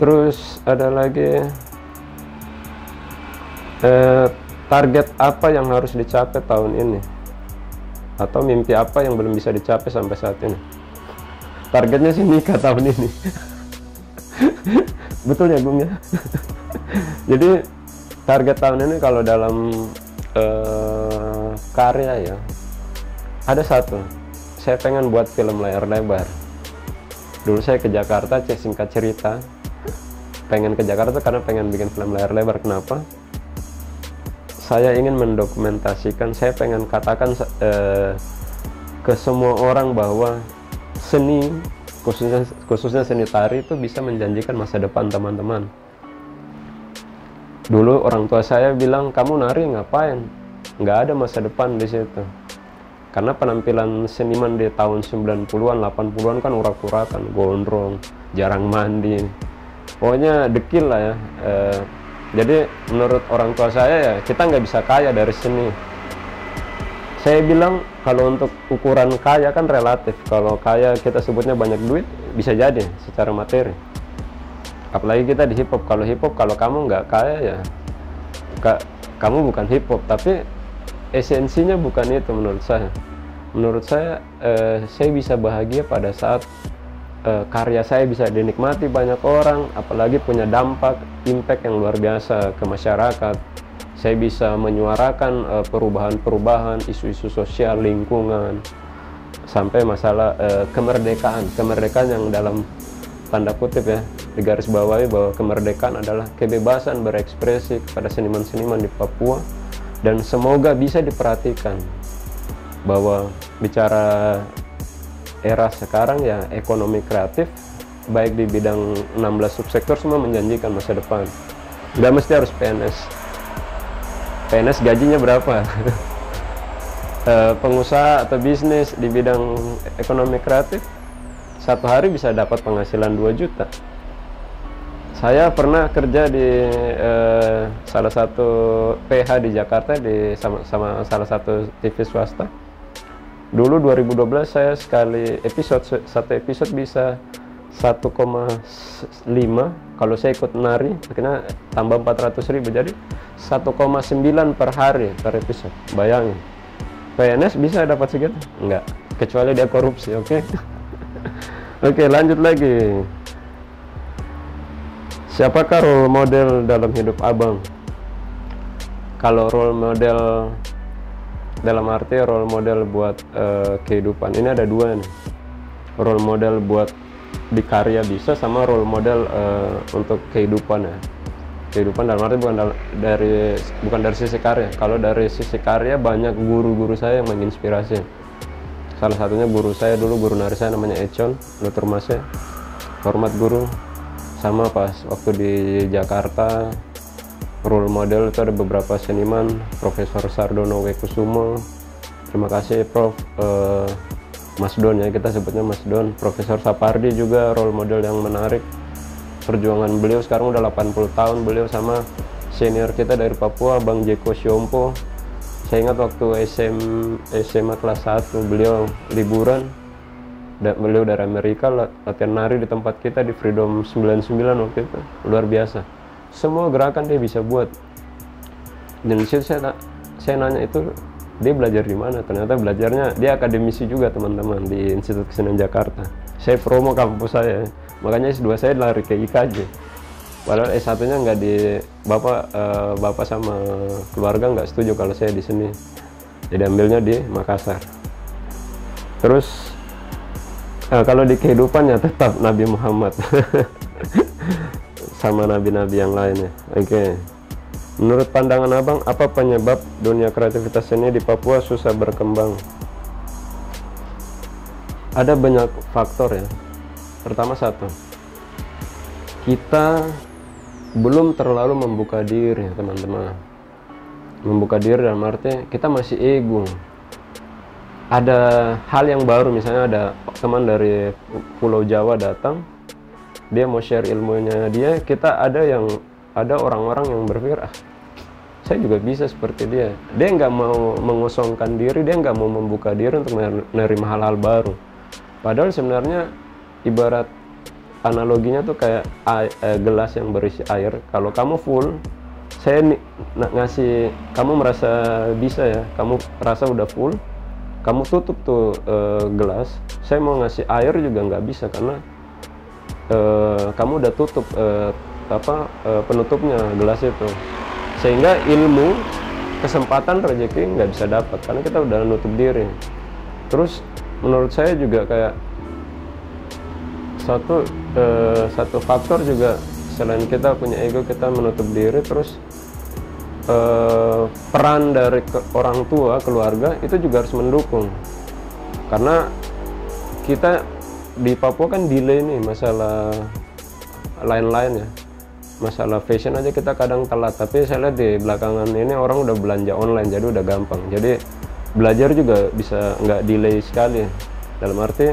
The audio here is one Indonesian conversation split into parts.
Terus ada lagi target apa yang harus dicapai tahun ini, atau mimpi apa yang belum bisa dicapai sampai saat ini. Targetnya sih nikah tahun ini. Betul ya Gung ya. Jadi target tahun ini kalau dalam karya ya, ada satu, saya pengen buat film layar lebar. Dulu saya ke Jakarta, singkat cerita, pengen ke Jakarta karena pengen bikin film layar lebar. Kenapa? Saya ingin mendokumentasikan, saya pengen katakan ke semua orang bahwa seni, khususnya seni tari itu bisa menjanjikan masa depan teman-teman. Dulu orang tua saya bilang, kamu nari ngapain? Nggak ada masa depan di situ. Karena penampilan seniman di tahun 90-an, 80-an kan urak-urakan, gondrong, jarang mandi. Pokoknya dekil lah ya. Jadi menurut orang tua saya ya, kita nggak bisa kaya dari seni. Saya bilang kalau untuk ukuran kaya kan relatif. Kalau kaya kita sebutnya banyak duit, bisa jadi secara materi. Apalagi kita di hip hop. Kalau hip hop, kalau kamu nggak kaya ya, kamu bukan hip hop. Tapi esensinya bukan itu menurut saya. Menurut saya bisa bahagia pada saat karya saya bisa dinikmati banyak orang, apalagi punya dampak, impact yang luar biasa ke masyarakat. Saya bisa menyuarakan perubahan-perubahan, isu-isu sosial, lingkungan, sampai masalah kemerdekaan yang dalam tanda kutip ya, digaris bawahi bahwa kemerdekaan adalah kebebasan berekspresi kepada seniman-seniman di Papua. Dan semoga bisa diperhatikan bahwa bicara era sekarang ya, ekonomi kreatif baik di bidang 16 subsektor semua menjanjikan masa depan. Nggak mesti harus PNS. PNS gajinya berapa? Pengusaha atau bisnis di bidang ekonomi kreatif satu hari bisa dapat penghasilan 2 juta. Saya pernah kerja di salah satu PH di Jakarta, sama salah satu TV swasta. Dulu 2012 saya satu episode bisa 1,5. Kalau saya ikut nari akhirnya tambah 400.000, jadi 1,9 per hari per episode. Bayangin, PNS bisa dapat segitu? Enggak, kecuali dia korupsi. Oke. Oke, lanjut lagi. Siapakah role model dalam hidup abang? Kalau role model dalam arti role model buat kehidupan, ini ada dua nih. Role model buat di karya bisa, sama role model untuk kehidupan ya. Kehidupan dalam arti bukan dari sisi karya. Kalau dari sisi karya, banyak guru-guru saya yang menginspirasi. Salah satunya guru saya dulu, guru nari saya namanya Econ Nutur Masya. Hormat guru. Sama pas waktu di Jakarta, role model itu ada beberapa seniman, Profesor Sardono Wekusumo, terima kasih Prof. Mas Don ya, kita sebutnya Mas Don. Profesor Sapardi juga role model yang menarik. Perjuangan beliau sekarang udah 80 tahun beliau, sama senior kita dari Papua, Bang Jeko Siompo. Saya ingat waktu SMA kelas 1 beliau liburan, beliau dari Amerika latihan nari di tempat kita di Freedom 99 waktu itu. Luar biasa. Semua gerakan dia bisa buat. Dan disitu saya nanya, itu dia belajar di mana? Ternyata belajarnya dia akademisi juga teman-teman di Institut Kesenian Jakarta. Saya promo kampus saya, makanya S2 saya lari ke IKJ. Padahal S1-nya nggak di bapak sama keluarga nggak setuju kalau saya di sini. Jadi ambilnya di Makassar. Terus kalau di kehidupannya tetap Nabi Muhammad. Sama nabi-nabi yang lainnya. Oke. Menurut pandangan abang, apa penyebab dunia kreativitas seni di Papua susah berkembang? Ada banyak faktor ya. Pertama, satu, kita belum terlalu membuka diri teman-teman. Membuka diri dalam arti kita masih ego. ada hal yang baru, misalnya ada teman dari Pulau Jawa datang, dia mau share ilmunya dia, ada orang-orang yang berpikir, saya juga bisa seperti dia. Dia nggak mau mengosongkan diri, dia nggak mau membuka diri untuk menerima hal-hal baru. Padahal sebenarnya ibarat analoginya tuh kayak gelas yang berisi air. Kalau kamu full, saya ngasih, kamu merasa bisa ya, kamu rasa udah full, kamu tutup tuh gelas, saya mau ngasih air juga nggak bisa karena kamu udah tutup penutupnya gelas itu, sehingga ilmu, kesempatan, rezeki nggak bisa dapat karena kita udah nutup diri. Terus menurut saya juga kayak satu faktor juga, selain kita punya ego, kita menutup diri, terus peran dari orang tua, keluarga itu juga harus mendukung, karena kita di Papua kan delay nih masalah lain-lain ya, masalah fashion aja kita kadang telat, tapi saya lihat di belakangan ini orang udah belanja online, jadi udah gampang, jadi belajar juga bisa nggak delay sekali, dalam arti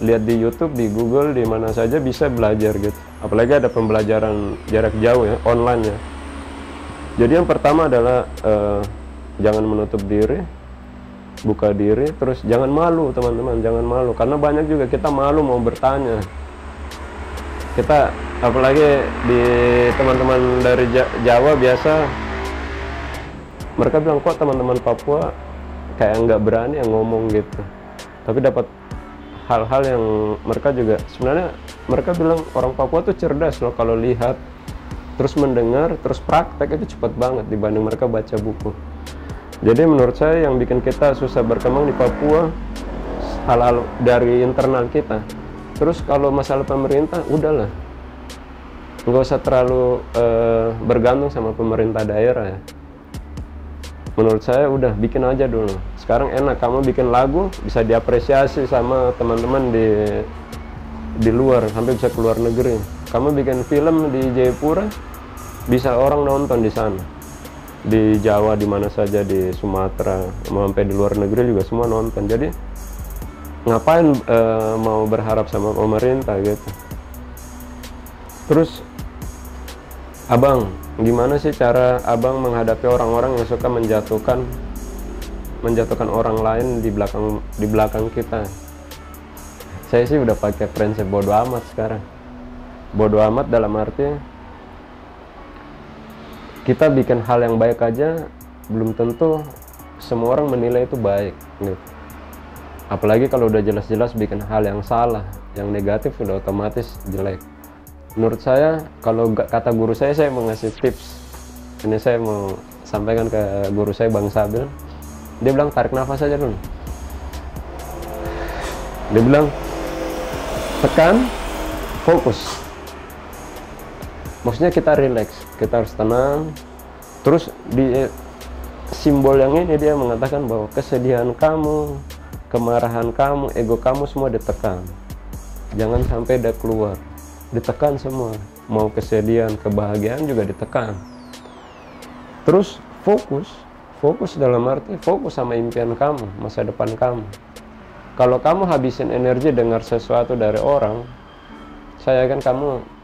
lihat di YouTube, di Google, di mana saja bisa belajar gitu, apalagi ada pembelajaran jarak jauh ya, online ya. Jadi yang pertama adalah jangan menutup diri, buka diri, terus jangan malu teman-teman, jangan malu, karena banyak juga kita malu mau bertanya. Kita apalagi di teman-teman dari Jawa biasa, mereka bilang kok teman-teman Papua kayak nggak berani yang ngomong gitu, tapi dapat hal-hal yang mereka juga, sebenarnya mereka bilang orang Papua tuh cerdas loh, kalau lihat terus mendengar, terus praktek itu cepat banget dibanding mereka baca buku. Jadi menurut saya yang bikin kita susah berkembang di Papua, hal-hal dari internal kita. Terus kalau masalah pemerintah, udahlah, nggak usah terlalu bergantung sama pemerintah daerah ya. Menurut saya udah bikin aja dulu. Sekarang enak, kamu bikin lagu bisa diapresiasi sama teman-teman di luar, sampai bisa keluar negeri. Kamu bikin film di Jayapura, bisa orang nonton di sana, di Jawa, di mana saja, di Sumatera, sampai di luar negeri juga semua nonton. Jadi ngapain mau berharap sama pemerintah gitu. Terus abang, gimana sih cara abang menghadapi orang-orang yang suka menjatuhkan orang lain di belakang kita? Saya sih udah pakai prinsip bodo amat sekarang. Bodo amat dalam arti kita bikin hal yang baik aja belum tentu semua orang menilai itu baik gitu. Apalagi kalau udah jelas-jelas bikin hal yang salah, yang negatif, udah otomatis jelek. Menurut saya, kalau kata guru saya mau ngasih tips. Ini saya mau sampaikan ke guru saya, Bang Sabil. Dia bilang tarik nafas aja dulu. Dia bilang tekan, fokus. Maksudnya kita relax, kita harus tenang. Terus di simbol yang ini dia mengatakan bahwa kesedihan kamu, kemarahan kamu, ego kamu semua ditekan. Jangan sampai dia keluar, ditekan semua. Mau kesedihan, kebahagiaan juga ditekan. Terus fokus dalam arti fokus sama impian kamu, masa depan kamu. Kalau kamu habisin energi dengar sesuatu dari orang, saya yakin kamu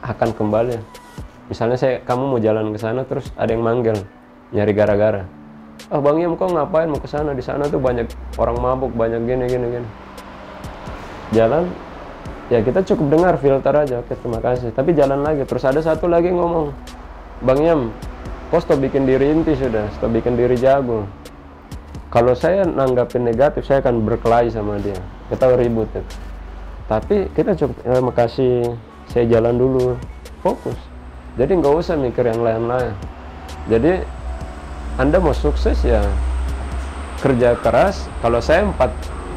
akan kembali. Misalnya kamu mau jalan ke sana, terus ada yang manggil, nyari gara-gara. Bang Yam, kok ngapain mau ke sana? Di sana tuh banyak orang mabuk, banyak gini. Jalan, ya kita cukup dengar, filter aja. Oke, terima kasih. Tapi jalan lagi. Terus ada satu lagi ngomong, Bang Yam, kok stop bikin diri inti sudah, stop bikin diri jago. Kalau saya nanggapin negatif, saya akan berkelahi sama dia. Kita ribut ya. Tapi kita cukup makasih, saya jalan dulu, fokus. Jadi nggak usah mikir yang lain-lain. Jadi Anda mau sukses ya kerja keras. Kalau saya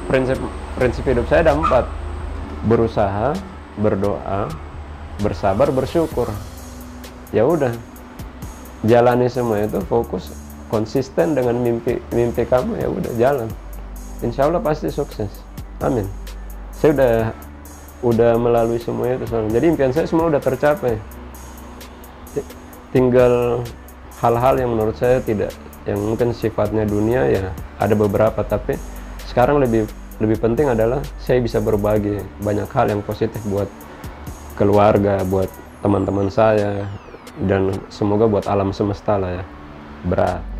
prinsip hidup saya ada 4: berusaha, berdoa, bersabar, bersyukur. Ya udah, jalani semua itu, fokus, konsisten dengan mimpi kamu, ya udah jalan. Insya Allah pasti sukses. Amin. Saya udah melalui semuanya itu soalnya. Jadi impian saya semua udah tercapai. Tinggal hal-hal yang menurut saya tidak, yang mungkin sifatnya dunia ya ada beberapa, tapi sekarang lebih penting adalah saya bisa berbagi banyak hal yang positif buat keluarga, buat teman-teman saya, dan semoga buat alam semesta lah ya. Berat.